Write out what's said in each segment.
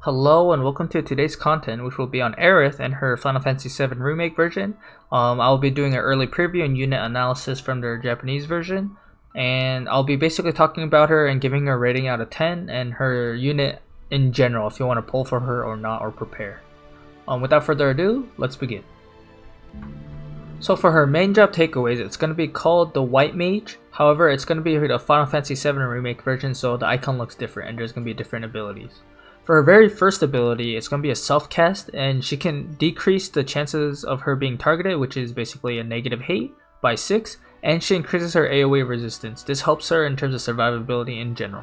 Hello and welcome to today's content, which will be on Aerith and her Final Fantasy VII Remake version. I'll be doing an early preview and unit analysis from their Japanese version, and I'll be basically talking about her and giving her a rating out of 10 and her unit in general, if you want to pull for her or not, or prepare. Without further ado, let's begin. So for her main job takeaways, it's going to be called the White Mage. However, it's going to be the Final Fantasy VII Remake version, so the icon looks different and there's going to be different abilities. For her very first ability, it's going to be a self-cast, and she can decrease the chances of her being targeted, which is basically a negative hate, by 6, and she increases her AoE resistance. This helps her in terms of survivability in general.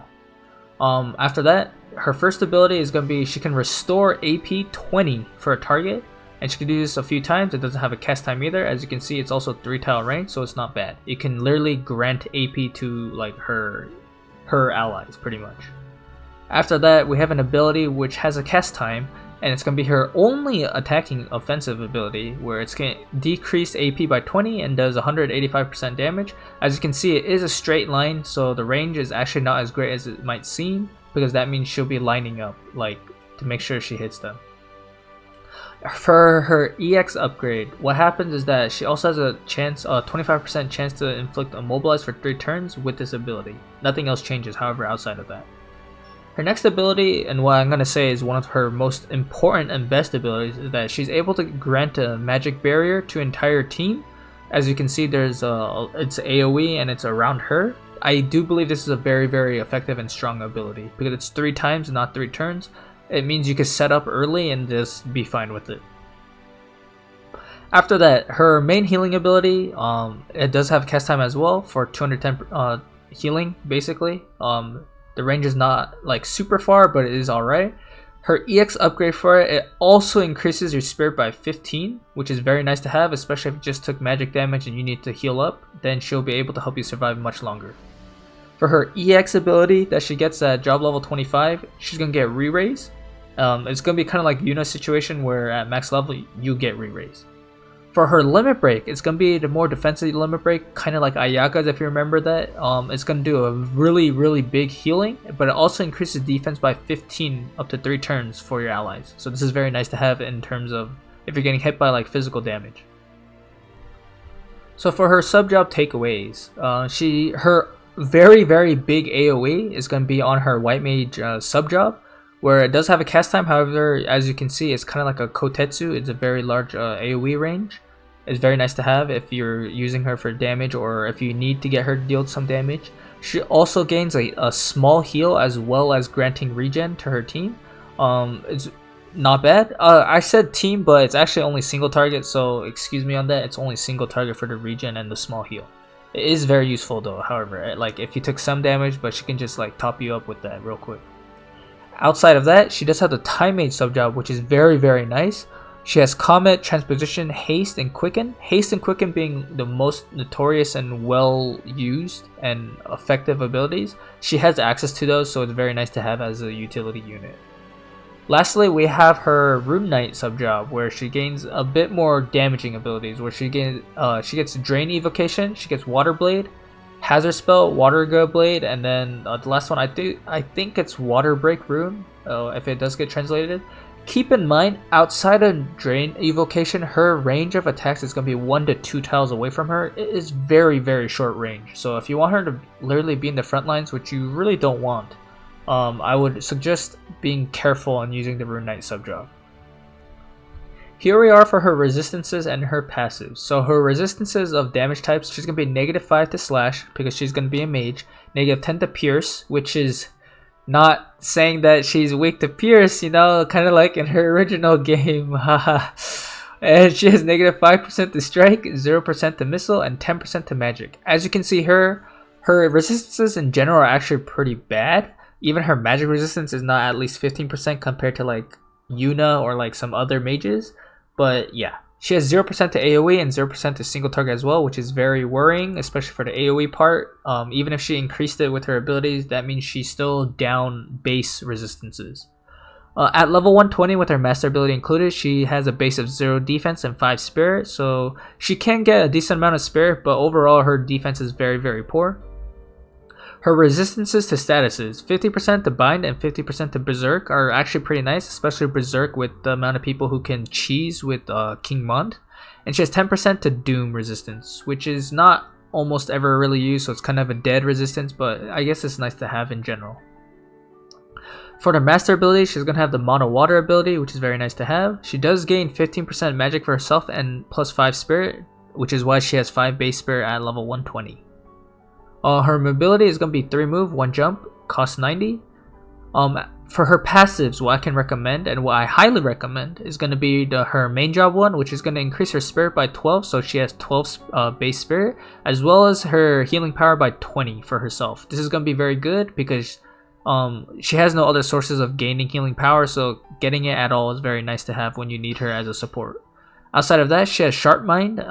After that, her first ability is going to be she can restore AP 20 for a target, and she can do this a few times. It doesn't have a cast time either. As you can see, it's also 3-tile range, so it's not bad. It can literally grant AP to like her allies, pretty much. After that, we have an ability which has a cast time, and it's going to be her only attacking offensive ability, where it's going to decrease AP by 20 and does 185% damage. As you can see, it is a straight line, so the range is actually not as great as it might seem, because that means she'll be lining up like to make sure she hits them. For her EX upgrade, what happens is that she also has a 25% chance to inflict immobilize for 3 turns with this ability. Nothing else changes, however, outside of that. Her next ability, and what I'm going to say is one of her most important and best abilities, is that she's able to grant a magic barrier to entire team. As you can see, it's AoE and it's around her. I do believe this is a very, very effective and strong ability because it's 3 times, not 3 turns. It means you can set up early and just be fine with it. After that, her main healing ability, it does have cast time as well for 210 healing, basically. The range is not like super far, but it is alright. Her EX upgrade for it also increases your spirit by 15, which is very nice to have, especially if you just took magic damage and you need to heal up. Then she'll be able to help you survive much longer. For her EX ability that she gets at job level 25, she's going to get re-raise. It's going to be kind of like Yuna's situation where at max level you get re-raise. For her limit break, it's going to be the more defensive limit break, kind of like Ayaka's if you remember that. It's going to do a really, really big healing, but it also increases defense by 15 up to 3 turns for your allies. So this is very nice to have in terms of if you're getting hit by like physical damage. So for her sub-job takeaways, her very, very big AoE is going to be on her White Mage sub-job, where it does have a cast time. However, as you can see, it's kind of like a Kotetsu. It's a very large AoE range. It's very nice to have if you're using her for damage or if you need to get her to deal some damage. She also gains a small heal as well as granting regen to her team. It's not bad. I said team, but it's actually only single target, so excuse me on that. It's only single target for the regen and the small heal. It is very useful though, however. Like if you took some damage, but she can just like top you up with that real quick. Outside of that, she does have the Time Mage sub-job, which is very, very nice. She has Comet, Transposition, Haste, and Quicken. Haste and Quicken being the most notorious and well used and effective abilities. She has access to those, so it's very nice to have as a utility unit. Lastly, we have her Rune Knight sub-job, where she gains a bit more damaging abilities, where she gets Drain Evocation, she gets Water Blade, Hazard Spell, Water Go Blade, and then the last one I think it's Water Break Rune, if it does get translated. Keep in mind, outside of Drain Evocation, her range of attacks is going to be 1 to 2 tiles away from her. It is very, very short range. So if you want her to literally be in the front lines, which you really don't want, I would suggest being careful on using the Rune Knight sub-job. Here we are for her resistances and her passives. So her resistances of damage types, she's going to be -5 to slash because she's going to be a mage, -10 to pierce, which is not saying that she's weak to pierce, you know, kind of like in her original game. And she has -5% to strike, 0% to missile, and 10% to magic. As you can see, her resistances in general are actually pretty bad. Even her magic resistance is not at least 15% compared to like Yuna or like some other mages. But yeah, she has 0% to AoE and 0% to single target as well, which is very worrying, especially for the AoE part. Even if she increased it with her abilities, that means she's still down base resistances. At level 120 with her master ability included, she has a base of 0 defense and 5 spirit, so she can get a decent amount of spirit, but overall her defense is very, very poor. Her resistances to statuses, 50% to Bind and 50% to Berserk, are actually pretty nice, especially Berserk with the amount of people who can cheese with King Mond. And she has 10% to Doom resistance, which is not almost ever really used, so it's kind of a dead resistance, but I guess it's nice to have in general. For the master ability, she's going to have the Mono Water ability, which is very nice to have. She does gain 15% magic for herself and plus 5 spirit, which is why she has 5 base spirit at level 120. Her mobility is going to be 3 move, 1 jump, cost 90. For her passives, what I can recommend and what I highly recommend is going to be her main job one, which is going to increase her spirit by 12, so she has 12 base spirit, as well as her healing power by 20 for herself. This is going to be very good because she has no other sources of gaining healing power, so getting it at all is very nice to have when you need her as a support. Outside of that, she has Sharp Mind.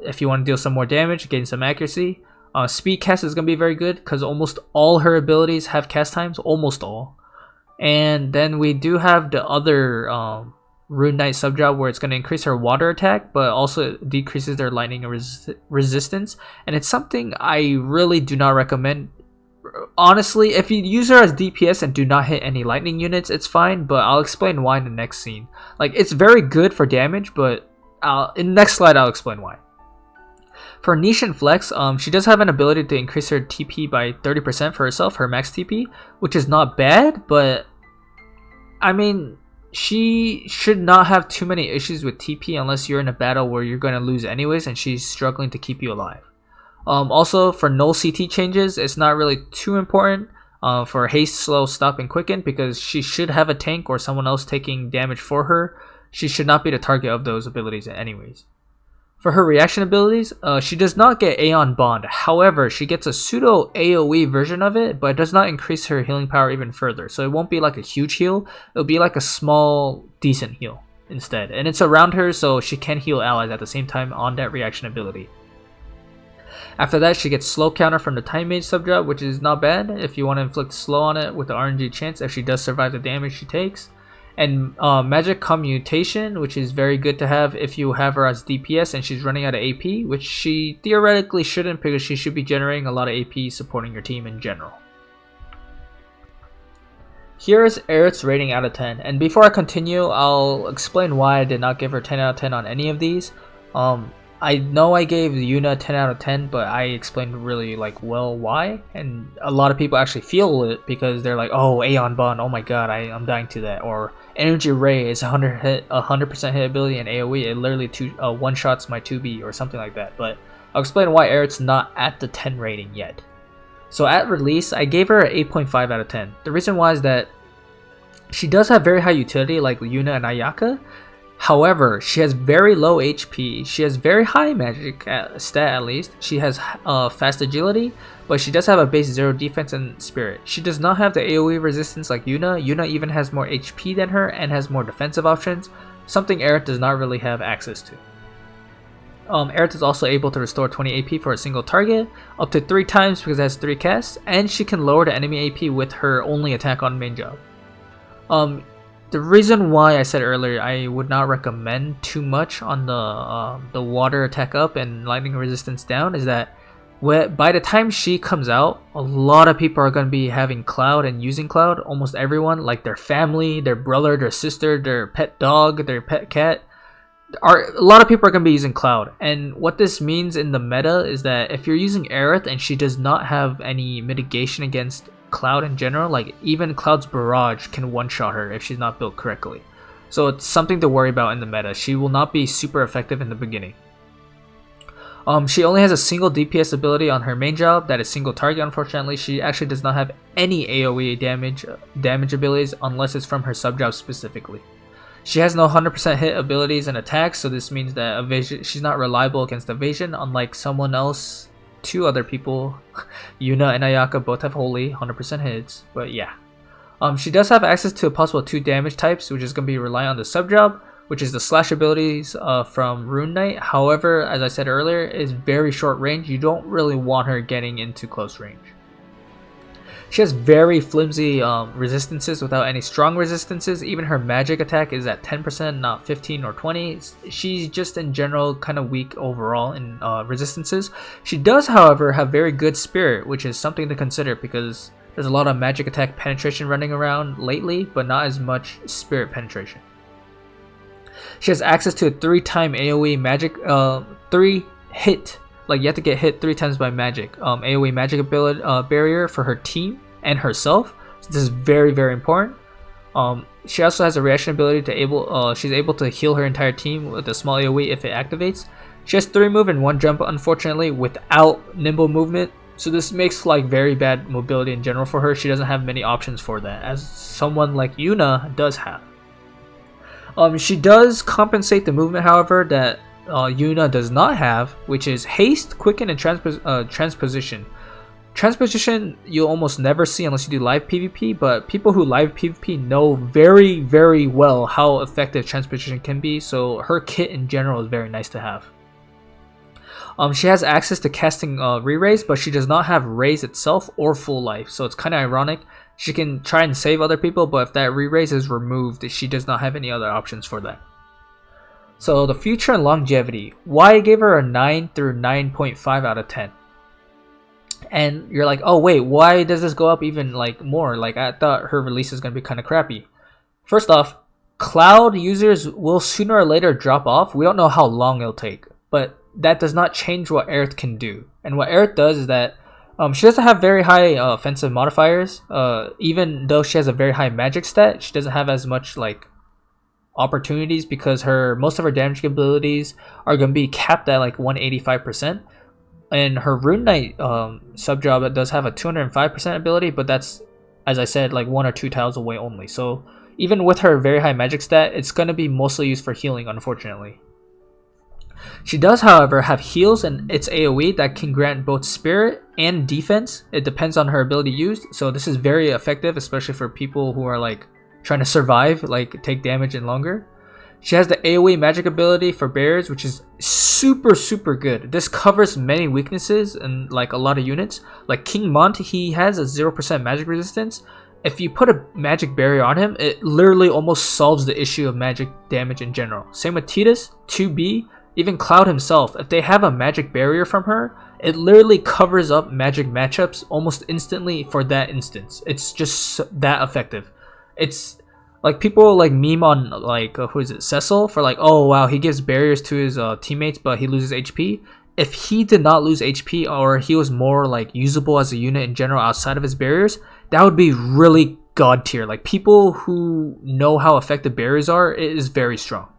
If you want to deal some more damage, gain some accuracy. Speed cast is going to be very good because almost all her abilities have cast times, almost all. And then we do have the other Rune Knight subjob where it's going to increase her water attack, but also decreases their lightning resistance. And it's something I really do not recommend. Honestly, if you use her as DPS and do not hit any lightning units, it's fine, but I'll explain why in the next scene. Like, it's very good for damage, but in the next slide I'll explain why. For Niche and Flex, she does have an ability to increase her TP by 30% for herself, her max TP, which is not bad, but I mean, she should not have too many issues with TP unless you're in a battle where you're going to lose anyways and she's struggling to keep you alive. Also, for null CT changes, it's not really too important for haste, slow, stop, and quicken because she should have a tank or someone else taking damage for her. She should not be the target of those abilities anyways. For her reaction abilities, she does not get Aeon Bond. However, she gets a pseudo AoE version of it, but it does not increase her healing power even further. So it won't be like a huge heal. It'll be like a small, decent heal instead. And it's around her, so she can heal allies at the same time on that reaction ability. After that, she gets slow counter from the Time Mage subjob, which is not bad if you want to inflict slow on it with the RNG chance if she does survive the damage she takes. And Magic Commutation, which is very good to have if you have her as DPS and she's running out of AP, which she theoretically shouldn't because she should be generating a lot of AP supporting your team in general. Here is Aerith's rating out of 10, and before I continue, I'll explain why I did not give her 10 out of 10 on any of these. I know I gave Yuna 10 out of 10, but I explained really well why, and a lot of people actually feel it because they're like, oh, Aeon Bond, oh my god, I'm dying to that, or Energy Ray is 100% hit ability and AoE, it literally one-shots my 2B or something like that, but I'll explain why Aerith's not at the 10 rating yet. So at release, I gave her an 8.5 out of 10. The reason why is that she does have very high utility like Yuna and Ayaka. However, she has very low HP, she has very high magic stat at least, she has fast agility, but she does have a base 0 defense and spirit. She does not have the AoE resistance like Yuna. Yuna even has more HP than her and has more defensive options, something Aerith does not really have access to. Aerith is also able to restore 20 AP for a single target, up to 3 times because it has 3 casts, and she can lower the enemy AP with her only attack on main job. The reason why I said earlier I would not recommend too much on the water attack up and lightning resistance down is that by the time she comes out, a lot of people are going to be having Cloud and using Cloud. Almost everyone, like their family, their brother, their sister, their pet dog, their pet cat. A lot of people are going to be using Cloud, and what this means in the meta is that if you're using Aerith and she does not have any mitigation against Cloud in general, like even Cloud's Barrage can one-shot her if she's not built correctly. So it's something to worry about in the meta. She will not be super effective in the beginning. She only has a single DPS ability on her main job that is single target. Unfortunately, she actually does not have any AoE damage abilities unless it's from her subjob specifically. She has no 100% hit abilities and attacks, so this means that evasion, she's not reliable against evasion, unlike someone else. 2 other people, Yuna and Ayaka, both have holy 100% hits, but yeah. She does have access to a possible 2 damage types, which is going to be reliant on the subjob, which is the slash abilities from Rune Knight. However, as I said earlier, is very short range. You don't really want her getting into close range. She has very flimsy resistances without any strong resistances. Even her magic attack is at 10%, not 15 or 20. She's just in general kind of weak overall in resistances. She does, however, have very good spirit, which is something to consider because there's a lot of magic attack penetration running around lately, but not as much spirit penetration. She has access to a 3-time AoE magic, 3 hit. Like, you have to get hit 3 times by magic. AoE magic ability barrier for her team and herself. So this is very, very important. She also has a reaction ability to she's able to heal her entire team with a small AoE if it activates. She has 3 move and 1 jump, unfortunately, without nimble movement. So this makes like very bad mobility in general for her. She doesn't have many options for that, as someone like Yuna does have. She does compensate the movement, however, that Yuna does not have, which is haste, quicken, and transposition. Transposition you'll almost never see unless you do live PvP, but people who live PvP know very, very well how effective transposition can be, so her kit in general is very nice to have. She has access to casting re-raise, but she does not have raise itself or full life, so it's kind of ironic. She can try and save other people, but if that re-raise is removed, she does not have any other options for that. So the future and longevity. Why I gave her a 9 through 9.5 out of 10. And you're like, oh wait, why does this go up even like more? Like, I thought her release is going to be kind of crappy. First off, cloud users will sooner or later drop off. We don't know how long it'll take, but that does not change what Aerith can do. And what Aerith does is that she doesn't have very high offensive modifiers. Even though she has a very high magic stat, she doesn't have as much like opportunities because most of her damage abilities are going to be capped at like 185%. And her Rune Knight sub job does have a 205% ability, but that's, as I said, like 1 or 2 tiles away only. So even with her very high magic stat, it's going to be mostly used for healing, unfortunately. She does, however, have heals and its AoE that can grant both spirit and defense. It depends on her ability used, so this is very effective, especially for people who are like trying to survive, like take damage and longer. She has the AoE magic ability for barriers, which is super good. This covers many weaknesses and like a lot of units. Like King Mont, he has a 0% magic resistance. If you put a magic barrier on him, it literally almost solves the issue of magic damage in general. Same with Tidus, 2B, even Cloud himself. If they have a magic barrier from her, it literally covers up magic matchups almost instantly for that instance. It's just that effective. It's like people like meme on like who is it, Cecil, for like, oh wow, he gives barriers to his teammates but he loses HP. If he did not lose HP, or he was more like usable as a unit in general outside of his barriers, that would be really god tier. Like people who know how effective barriers are, it is very strong.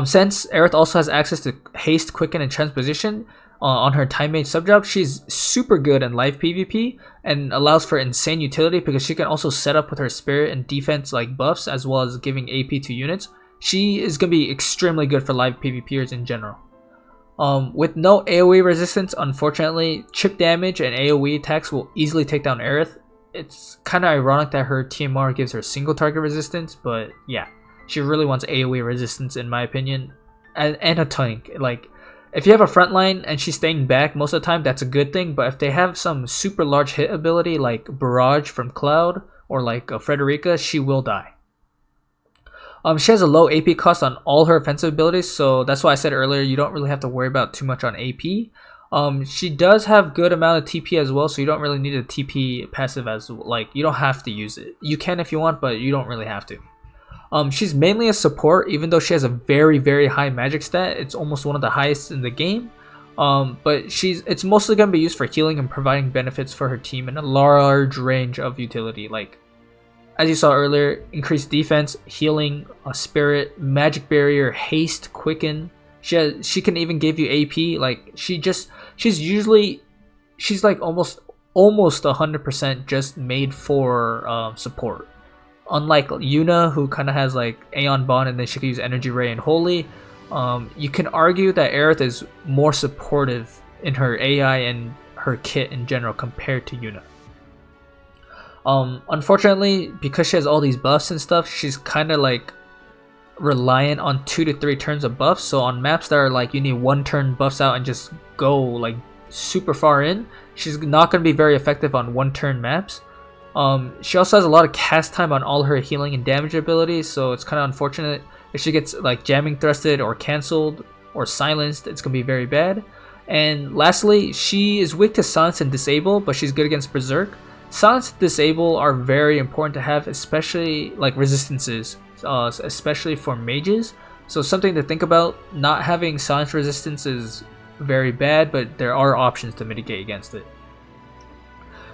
Since Aerith also has access to haste, quicken, and transposition on her timemate subjob, she's super good in live PvP and allows for insane utility because she can also set up with her spirit and defense like buffs as well as giving AP to units. She is going to be extremely good for live PvPers in general. With no AoE resistance, unfortunately, chip damage and AoE attacks will easily take down Aerith. It's kind of ironic that her TMR gives her single target resistance, but yeah. She really wants AoE resistance in my opinion, and a tank. Like, if you have a frontline and she's staying back most of the time, that's a good thing, but if they have some super large hit ability like Barrage from Cloud or like Frederica, she will die. She has a low AP cost on all her offensive abilities, so that's why I said earlier you don't really have to worry about too much on AP. She does have good amount of TP as well, so you don't really need a TP passive as like, you don't have to use it. You can if you want, but you don't really have to. She's mainly a support, even though she has a very high magic stat. It's almost one of the highest in the game. But it's mostly going to be used for healing and providing benefits for her team in a large range of utility. Like, as you saw earlier, increased defense, healing, spirit, magic barrier, haste, quicken. She can even give you AP. Like, she's like almost 100% just made for support. Unlike Yuna, who kind of has like Aeon Bond and then she can use Energy Ray and Holy, you can argue that Aerith is more supportive in her AI and her kit in general compared to Yuna. Unfortunately, because she has all these buffs and stuff, she's kind of like reliant on 2 to 3 turns of buffs. So on maps that are like you need 1 turn buffs out and just go like super far in, she's not going to be very effective on one-turn maps. She also has a lot of cast time on all her healing and damage abilities, so it's kind of unfortunate if she gets like jamming thrusted or cancelled or silenced. It's going to be very bad. And lastly, she is weak to silence and disable, but she's good against berserk. Silence and disable are very important to have, especially like resistances, especially for mages. So something to think about. Not having silence resistance is very bad, but there are options to mitigate against it.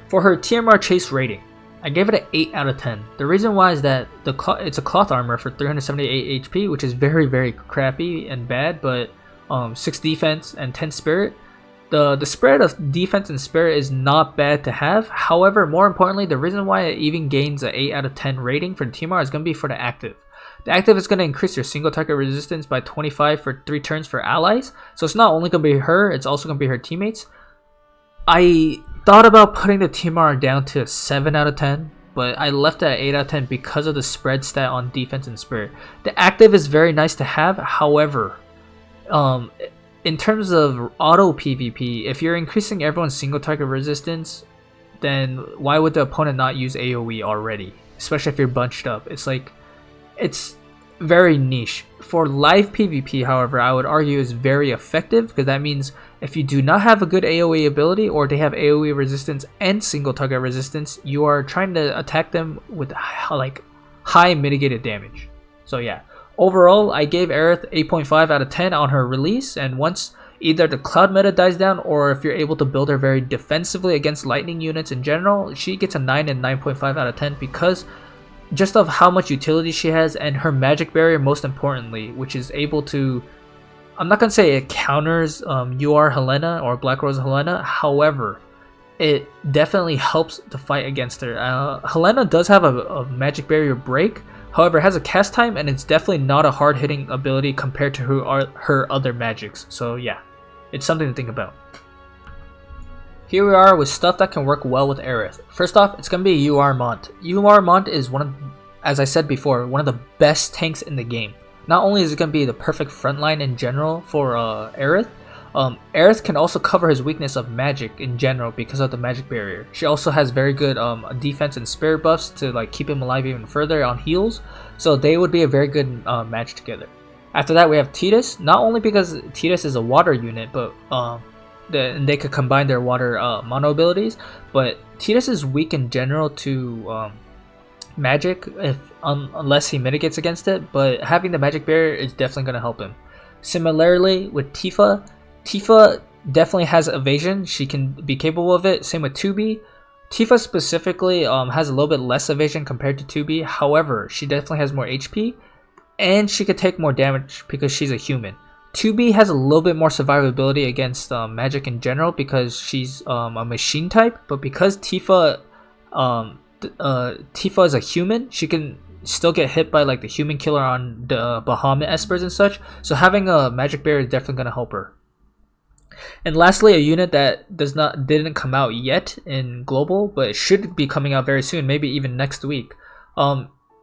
For her TMR chase rating, I gave it an 8 out of 10. The reason why is that it's a cloth armor for 378 HP, which is very, very crappy and bad, but 6 defense and 10 spirit. The spread of defense and spirit is not bad to have. However, more importantly, the reason why it even gains an 8 out of 10 rating for the TMR is going to be for the active. The active is going to increase your single target resistance by 25 for 3 turns for allies. So it's not only going to be her, it's also going to be her teammates. I thought about putting the TMR down to a 7 out of 10, but I left it at 8 out of 10 because of the spread stat on defense and spirit. The active is very nice to have. However, in terms of auto PvP, if you're increasing everyone's single target resistance, then why would the opponent not use AoE already? Especially if you're bunched up. It's like, it's very niche. For live PvP, however, I would argue is very effective, because that means if you do not have a good AoE ability, or they have AoE resistance and single target resistance, you are trying to attack them with like high mitigated damage. So yeah, overall I gave Aerith 8.5 out of 10 on her release, and once either the cloud meta dies down, or if you're able to build her very defensively against lightning units in general, she gets a 9 and 9.5 out of 10 because just of how much utility she has, and her magic barrier most importantly, which is able to, I'm not gonna say it counters UR Helena or Black Rose Helena, however, it definitely helps to fight against her. Helena does have a magic barrier break, however it has a cast time, and it's definitely not a hard hitting ability compared to her other magics. So yeah, it's something to think about. Here we are with stuff that can work well with Aerith. First off, it's going to be UR Mont. UR Mont is one of, as I said before, one of the best tanks in the game. Not only is it going to be the perfect frontline in general for Aerith, Aerith can also cover his weakness of magic in general because of the magic barrier. She also has very good defense and spirit buffs to like keep him alive even further on heals, so they would be a very good match together. After that, we have Tidus, not only because Tidus is a water unit, but they could combine their water mono abilities, but Tidus is weak in general to magic unless he mitigates against it, but having the magic barrier is definitely going to help him. Similarly with Tifa, Tifa definitely has evasion, she can be capable of it. Same with 2B. Tifa specifically has a little bit less evasion compared to 2B, however she definitely has more HP and she could take more damage because she's a human. 2B has a little bit more survivability against magic in general because she's a machine type, but because Tifa is a human, she can still get hit by like the human killer on the Bahamut Espers and such, so having a magic barrier is definitely going to help her. And lastly, a unit that didn't come out yet in global, but it should be coming out very soon, maybe even next week.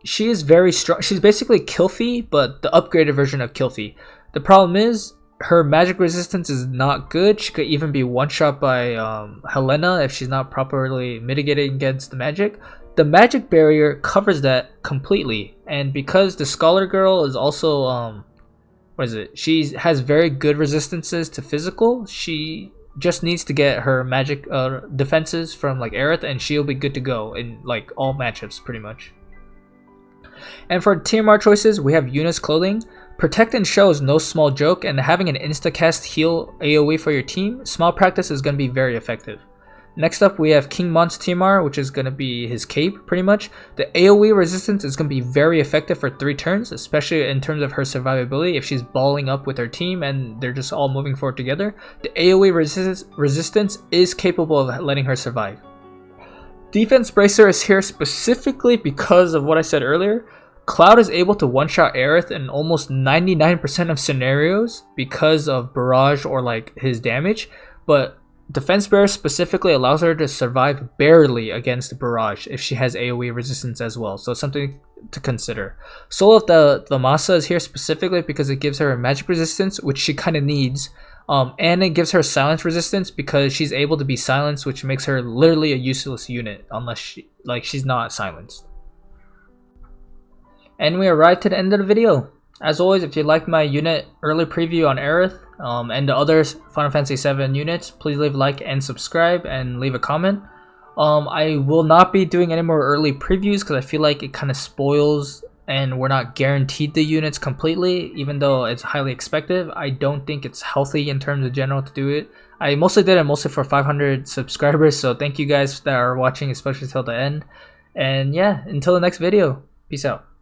She is very strong. She's basically Kilfi, but the upgraded version of Kilfi. The problem is her magic resistance is not good. She could even be one-shot by Helena if she's not properly mitigating against the magic. The magic barrier covers that completely, and because the Scholar Girl is also she has very good resistances to physical, she just needs to get her magic defenses from like Aerith, and she'll be good to go in like all matchups pretty much. And for TMR choices, we have Yuna's clothing. Protect and show is no small joke, and having an insta-cast heal AoE for your team, small practice is going to be very effective. Next up, we have King Mont's TMR, which is going to be his cape, pretty much. The AoE resistance is going to be very effective for 3 turns, especially in terms of her survivability if she's balling up with her team and they're just all moving forward together. The AoE resistance is capable of letting her survive. Defense Bracer is here specifically because of what I said earlier. Cloud is able to one-shot Aerith in almost 99% of scenarios because of barrage or like his damage, but Defense Barrier specifically allows her to survive barely against barrage if she has AoE resistance as well, so it's something to consider. Soul of the Masa is here specifically because it gives her magic resistance, which she kind of needs And it gives her silence resistance because she's able to be silenced, which makes her literally a useless unit unless she's not silenced. And we arrived to the end of the video. As always, if you liked my unit early preview on Aerith and the other Final Fantasy VII units, please leave a like and subscribe and leave a comment. I will not be doing any more early previews because I feel like it kind of spoils and we're not guaranteed the units completely, even though it's highly expected. I don't think it's healthy in terms of general to do it. I mostly did it for 500 subscribers, so thank you guys that are watching, especially till the end. And yeah, until the next video, peace out.